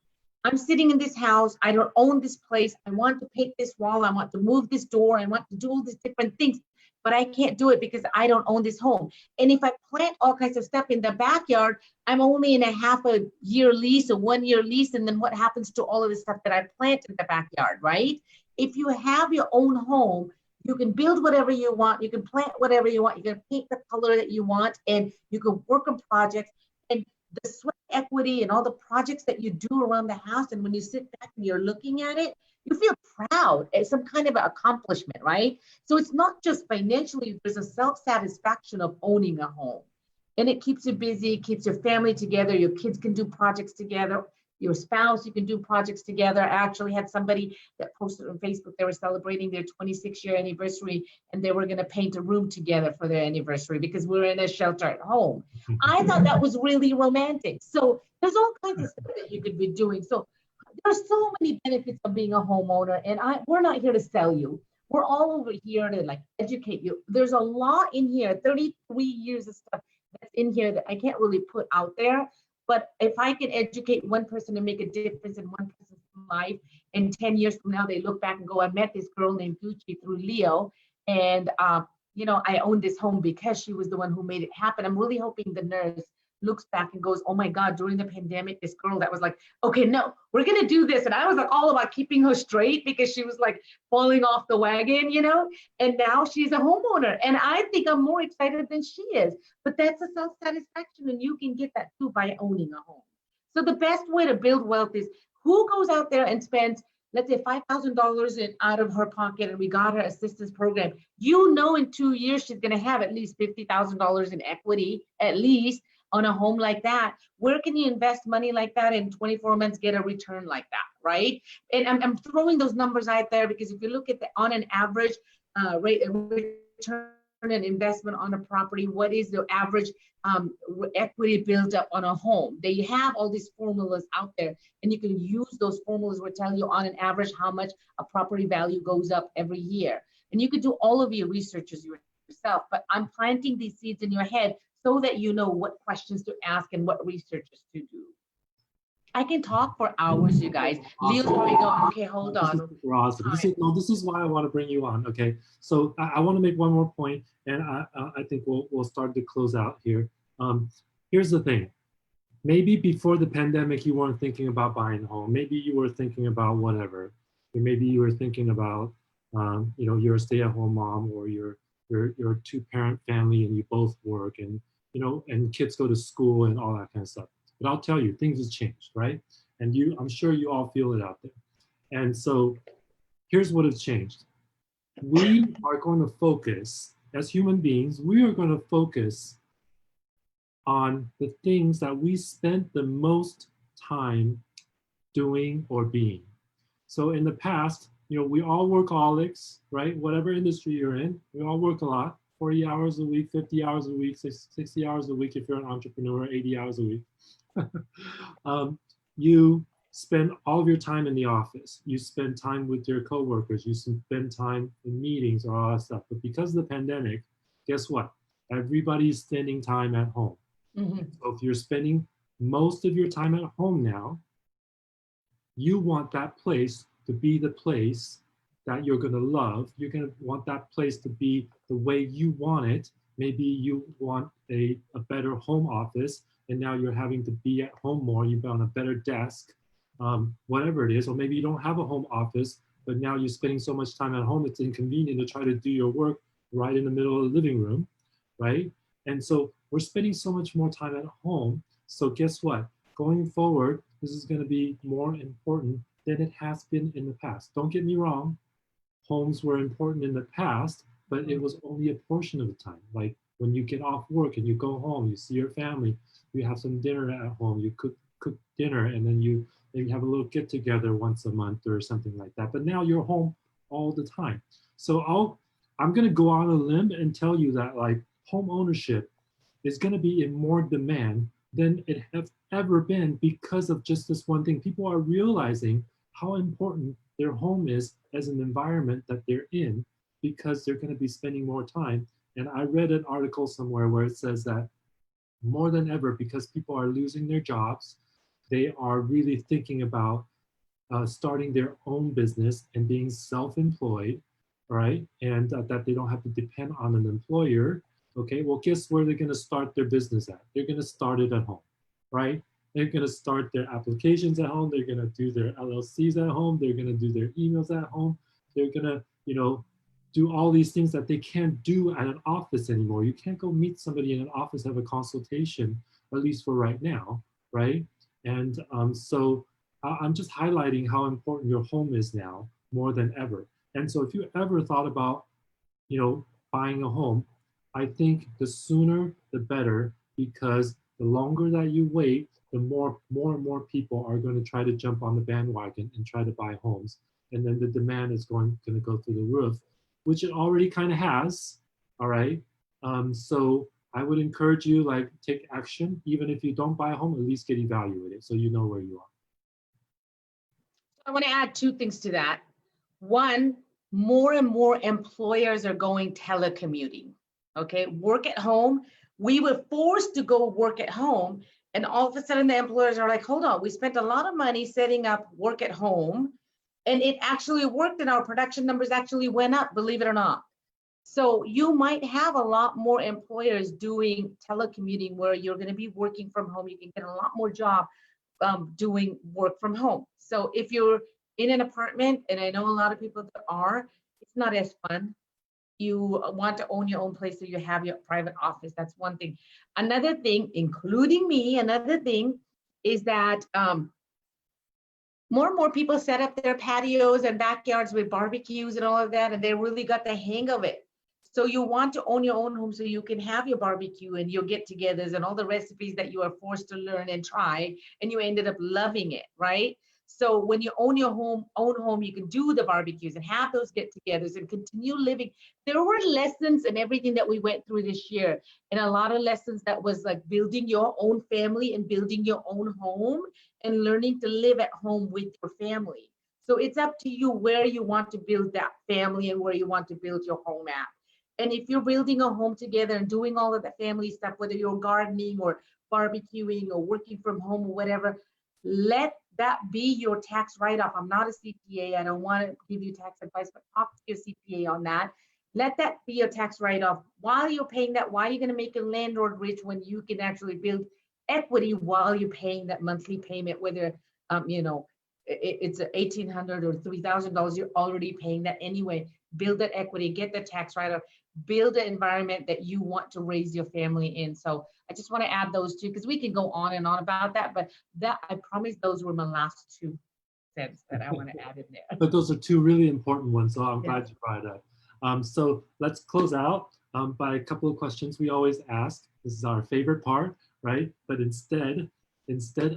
I'm sitting in this house, I don't own this place, I want to paint this wall, I want to move this door, I want to do all these different things, but I can't do it because I don't own this home. And if I plant all kinds of stuff in the backyard, I'm only in a half a year lease, a 1 year lease, and then what happens to all of the stuff that I plant in the backyard, right? If you have your own home, you can build whatever you want, you can plant whatever you want, you can paint the color that you want, and you can work on projects. And the sweat equity and all the projects that you do around the house, and when you sit back and you're looking at it, you feel proud as some kind of an accomplishment, right? So it's not just financially, there's a self-satisfaction of owning a home. And it keeps you busy, keeps your family together, your kids can do projects together, your spouse, you can do projects together. I actually had somebody that posted on Facebook, they were celebrating their 26-year anniversary and they were gonna paint a room together for their anniversary because we're in a shelter at home. I thought that was really romantic. So there's all kinds of stuff that you could be doing. So there's so many benefits of being a homeowner, and we're not here to sell you. We're all over here to like educate you. There's a lot in here, 33 years of stuff that's in here that I can't really put out there. But if I can educate one person and make a difference in one person's life, and 10 years from now, they look back and go, I met this girl named Gucci through Leo. And, I own this home because she was the one who made it happen. I'm really hoping the nurse looks back and goes, oh my God, during the pandemic, this girl that was like, okay, no, we're going to do this. And I was like all about keeping her straight because she was like falling off the wagon, and now she's a homeowner. And I think I'm more excited than she is, but that's a self-satisfaction, and you can get that too by owning a home. So the best way to build wealth is who goes out there and spends, let's say $5,000 out of her pocket, and we got her assistance program. You know, in 2 years, she's going to have at least $50,000 in equity, at least on a home like that. Where can you invest money like that in 24 months, get a return like that, right? And I'm throwing those numbers out there because if you look at on an average rate of return and investment on a property, what is the average equity built up on a home? They have all these formulas out there, and you can use those formulas will tell you on an average how much a property value goes up every year. And you could do all of your researches yourself, but I'm planting these seeds in your head so that you know what questions to ask and what researches to do. I can talk for hours, you guys. Leo's probably going, okay, hold on. Awesome. This is why I want to bring you on. Okay, so I want to make one more point, and I think we'll start to close out here. Here's the thing. Maybe before the pandemic, you weren't thinking about buying a home. Maybe you were thinking about whatever. Or maybe you were thinking about, you're a stay-at-home mom, or you're a two-parent family and you both work, and and kids go to school and all that kind of stuff. But I'll tell you, things have changed, right? And I'm sure you all feel it out there. And so here's what has changed. We are going to focus, as human beings, we are going to focus on the things that we spent the most time doing or being. So in the past, we all workaholics, right? Whatever industry you're in, we all work a lot, 40 hours a week, 50 hours a week, 60 hours a week if you're an entrepreneur, 80 hours a week. You spend all of your time in the office. You spend time with your coworkers. You spend time in meetings or all that stuff. But because of the pandemic, guess what? Everybody's spending time at home. Mm-hmm. So if you're spending most of your time at home now, you want that place to be the place that you're going to love. You're going to want that place to be the way you want it. Maybe you want a better home office, and now you're having to be at home more. You've got on a better desk, whatever it is. Or maybe you don't have a home office, but now you're spending so much time at home, it's inconvenient to try to do your work right in the middle of the living room, right? And so we're spending so much more time at home. So guess what? Going forward, this is going to be more important than it has been in the past. Don't get me wrong. Homes were important in the past, but it was only a portion of the time. Like when you get off work and you go home, you see your family, you have some dinner at home, you cook dinner, and then you maybe have a little get together once a month or something like that. But now you're home all the time. So I'm going to go on a limb and tell you that like home ownership is going to be in more demand than it has ever been because of just this one thing. People are realizing how important their home is as an environment that they're in because they're going to be spending more time. And I read an article somewhere where it says that more than ever, because people are losing their jobs, they are really thinking about starting their own business and being self-employed, right? And that they don't have to depend on an employer. Okay, well, guess where they're going to start their business at? They're going to start it at home, right? They're going to start their applications at home. They're going to do their LLCs at home. They're going to do their emails at home. They're going to, do all these things that they can't do at an office anymore. You can't go meet somebody in an office, have a consultation, at least for right now, right? And so I'm just highlighting how important your home is now more than ever. And so if you ever thought about, buying a home, I think the sooner the better, because the longer that you wait, the more and more people are going to try to jump on the bandwagon and try to buy homes. And then the demand is going to go through the roof, which it already kind of has, all right? So I would encourage you, take action. Even if you don't buy a home, at least get evaluated so you know where you are. I want to add two things to that. One, more and more employers are going telecommuting, okay? Work at home. We were forced to go work at home, and all of a sudden the employers are like, hold on, we spent a lot of money setting up work at home, and it actually worked, and our production numbers actually went up, believe it or not. So you might have a lot more employers doing telecommuting where you're going to be working from home. You can get a lot more job doing work from home. So if you're in an apartment, and I know a lot of people that are, it's not as fun. You want to own your own place so you have your private office. That's one thing. Another thing, including me, another thing is that more and more people set up their patios and backyards with barbecues and all of that, and they really got the hang of it. So you want to own your own home so you can have your barbecue and your get-togethers and all the recipes that you are forced to learn and try, and you ended up loving it, right? So when you own your own home, you can do the barbecues and have those get-togethers and continue living. There were lessons and everything that we went through this year, and a lot of lessons that was like building your own family and building your own home and learning to live at home with your family. So it's up to you where you want to build that family and where you want to build your home at. And if you're building a home together and doing all of the family stuff, whether you're gardening or barbecuing or working from home or whatever, let that be your tax write-off. I'm not a CPA. I don't want to give you tax advice, but talk to your CPA on that. Let that be your tax write-off. While you're paying that, why are you going to make a landlord rich when you can actually build equity while you're paying that monthly payment, whether it's $1,800 or $3,000, you're already paying that anyway. Build that equity, get the tax write-off, build an environment that you want to raise your family in. So I just want to add those two, because we can go on and on about that, but that, I promise, those were my last 2 cents that I want to add in there. But those are 2 really important ones, so I'm Yeah. glad you brought it up. So let's close out by a couple of questions we always ask. This is our favorite part, right? But instead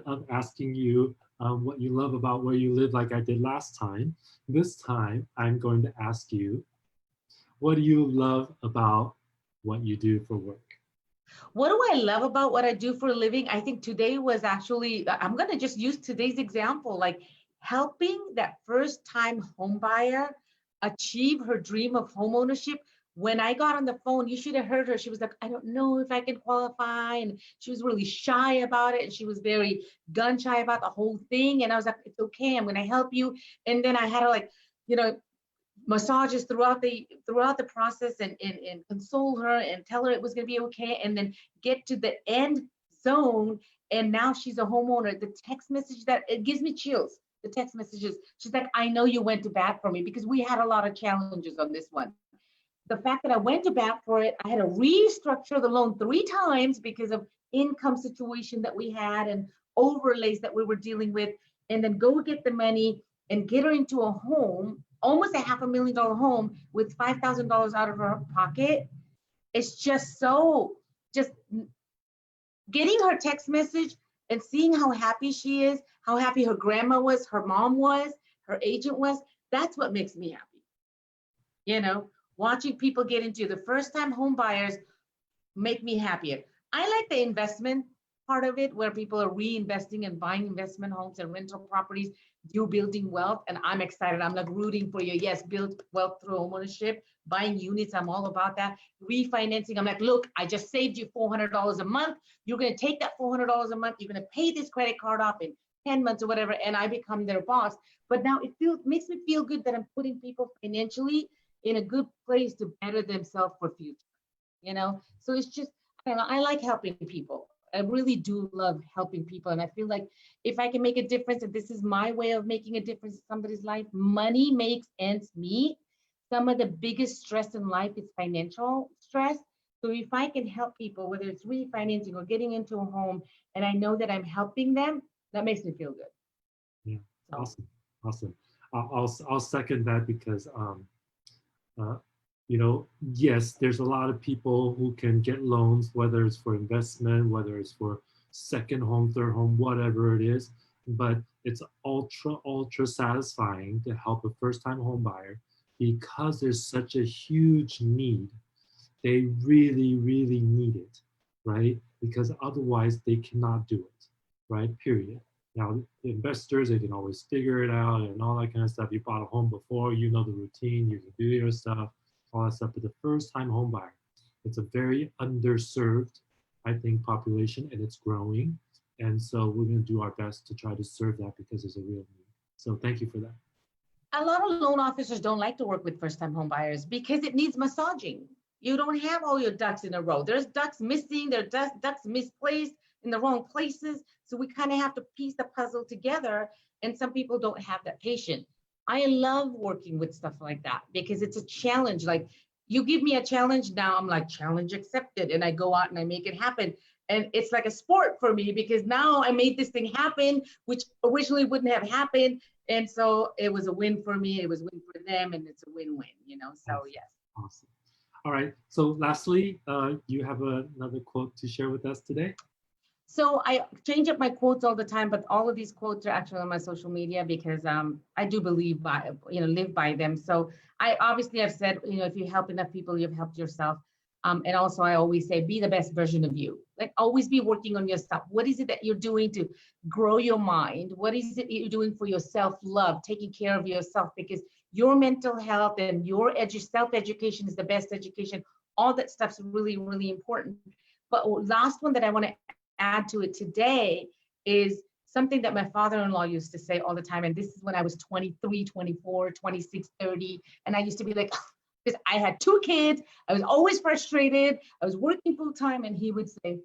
of asking you what you love about where you live like I did last time, this time I'm going to ask you, what do you love about what you do for work? What do I love about what I do for a living? I think today was actually, I'm going to just use today's example, like helping that first-time home buyer achieve her dream of home ownership. When I got on the phone, you should have heard her. She was like, I don't know if I can qualify. And she was really shy about it. And she was very gun shy about the whole thing. And I was like, it's okay, I'm going to help you. And then I had to massages throughout the process and console her and tell her it was going to be okay, and then get to the end zone, and now she's a homeowner. The text message, that it gives me chills. The text messages, she's like, I know you went to bat for me, because we had a lot of challenges on this one. The fact that I went to bat for it, I had to restructure the loan 3 times because of income situation that we had and overlays that we were dealing with, and then go get the money and get her into a home, almost a $500,000 home with $5,000 out of her pocket. It's just getting her text message and seeing how happy she is, how happy her grandma was, her mom was, her agent was. That's what makes me happy. Watching people get into the first-time home buyers make me happier. I like the investment part of it, where people are reinvesting and buying investment homes and rental properties, you building wealth, and I'm excited. I'm like rooting for you. Yes, build wealth through homeownership, buying units. I'm all about that. Refinancing. I'm like, look, I just saved you $400 a month. You're going to take that $400 a month. You're going to pay this credit card off in 10 months or whatever, and I become their boss. But now it makes me feel good that I'm putting people financially in a good place to better themselves for future. So it's just, I don't know, I like helping people. I really do love helping people. And I feel like if I can make a difference, and this is my way of making a difference in somebody's life, money makes ends meet. Some of the biggest stress in life is financial stress. So if I can help people, whether it's refinancing or getting into a home, and I know that I'm helping them, that makes me feel good. Yeah, awesome. I'll second that, because yes, there's a lot of people who can get loans, whether it's for investment, whether it's for second home, third home, whatever it is. But it's ultra satisfying to help a first-time home buyer, because there's such a huge need. They really need it, right? Because otherwise they cannot do it, right? Period. Now, the investors, they can always figure it out and all that kind of stuff. You bought a home before, you know the routine, you can do your stuff, all that stuff. But the first-time home buyer, it's a very underserved, I think, population, and it's growing. And so we're going to do our best to try to serve that, because there's a real need. So thank you for that. A lot of loan officers don't like to work with first-time home buyers because it needs massaging. You don't have all your ducks in a row. There's ducks missing, there's ducks misplaced in the wrong places. So we kind of have to piece the puzzle together. And some people don't have that patience. I love working with stuff like that because it's a challenge. Like, you give me a challenge, now I'm like, challenge accepted. And I go out and I make it happen. And it's like a sport for me because now I made this thing happen, which originally wouldn't have happened. And so it was a win for me. It was a win for them, and it's a win-win, you know? So Awesome. yes. Awesome. All right. So lastly, you have another quote to share with us today? So I change up my quotes all the time, but all of these quotes are actually on my social media because I do believe by, live by them. So I obviously have said, if you help enough people, you've helped yourself. And also I always say, be the best version of you. Like always be working on yourself. What is it that you're doing to grow your mind? What is it you're doing for your self-love, taking care of yourself? Because your mental health and your self-education is the best education. All that stuff's really, really important. But last one that I want to add to it today is something that my father-in-law used to say all the time. And this is when I was 23, 24, 26, 30. And I used to be like, because I had 2 kids. I was always frustrated. I was working full time. And he would say,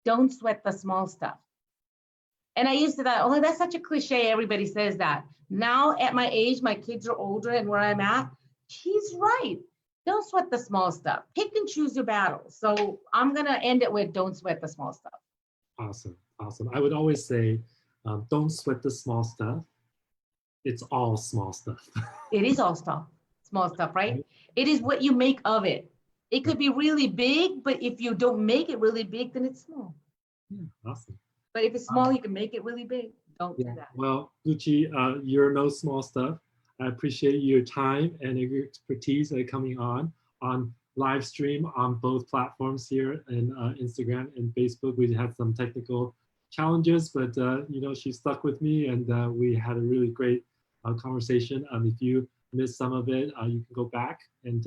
don't sweat the small stuff. And I used to thought, oh, that's such a cliche. Everybody says that. Now at my age, my kids are older and where I'm at, he's right. Don't sweat the small stuff. Pick and choose your battles. So I'm going to end it with don't sweat the small stuff. Awesome. Awesome. I would always say, don't sweat the small stuff. It's all small stuff. It is all small stuff, right? It is what you make of it. It could be really big, but if you don't make it really big, then it's small. Yeah, awesome. But if it's small, you can make it really big. Don't do that. Well, Gucci, you're no small stuff. I appreciate your time and your expertise coming on live stream on both platforms here and Instagram and Facebook. We had some technical challenges, but she stuck with me and we had a really great conversation. If you missed some of it, you can go back and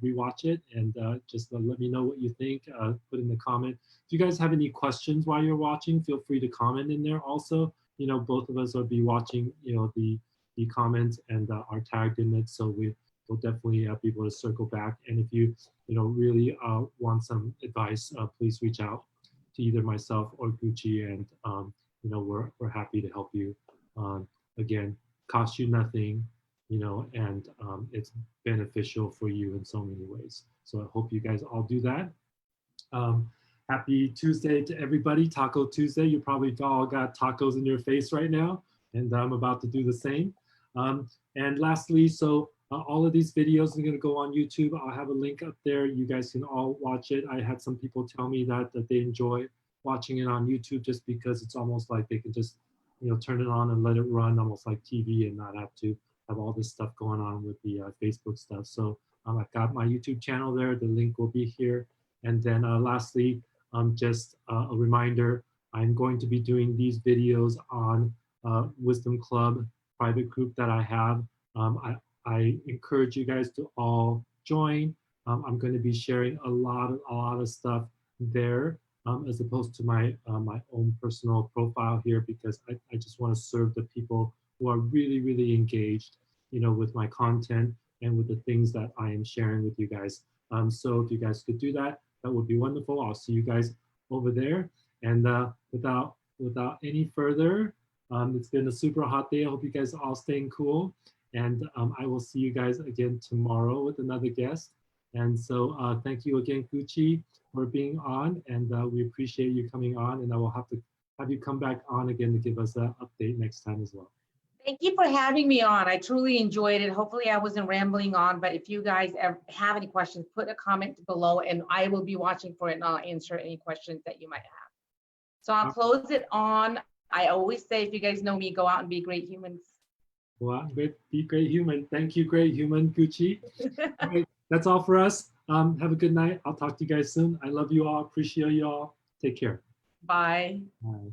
rewatch it and just let me know what you think. Put in the comment. If you guys have any questions while you're watching, feel free to comment in there also. Both of us will be watching, the comments and are tagged in it. So we'll definitely be able to circle back. And if you, really want some advice, please reach out to either myself or Gucci, and we're happy to help you. Again, cost you nothing, and it's beneficial for you in so many ways. So I hope you guys all do that. Happy Tuesday to everybody. Taco Tuesday. You probably all got tacos in your face right now, and I'm about to do the same. And lastly, so all of these videos are going to go on YouTube. I'll have a link up there. You guys can all watch it. I had some people tell me that they enjoy watching it on YouTube just because it's almost like they can just, turn it on and let it run almost like TV and not have to have all this stuff going on with the Facebook stuff. So I've got my YouTube channel there. The link will be here. And then lastly, just a reminder, I'm going to be doing these videos on Wisdom Club private group that I have. I encourage you guys to all join. I'm going to be sharing a lot of stuff there as opposed to my my own personal profile here, because I just want to serve the people who are really, really engaged, with my content and with the things that I am sharing with you guys. So if you guys could do that, that would be wonderful. I'll see you guys over there. And without any further, it's been a super hot day. I hope you guys are all staying cool. And I will see you guys again tomorrow with another guest. And so thank you again, Gucci, for being on. And we appreciate you coming on. And I will have to have you come back on again to give us an update next time as well. Thank you for having me on. I truly enjoyed it. Hopefully I wasn't rambling on, but if you guys ever have any questions, put a comment below and I will be watching for it and I'll answer any questions that you might have. So I'll close it on. I always say, if you guys know me, go out and be great humans. Well, be great human. Thank you, great human, Gucci. All right, that's all for us. Have a good night. I'll talk to you guys soon. I love you all. Appreciate you all. Take care. Bye. Bye.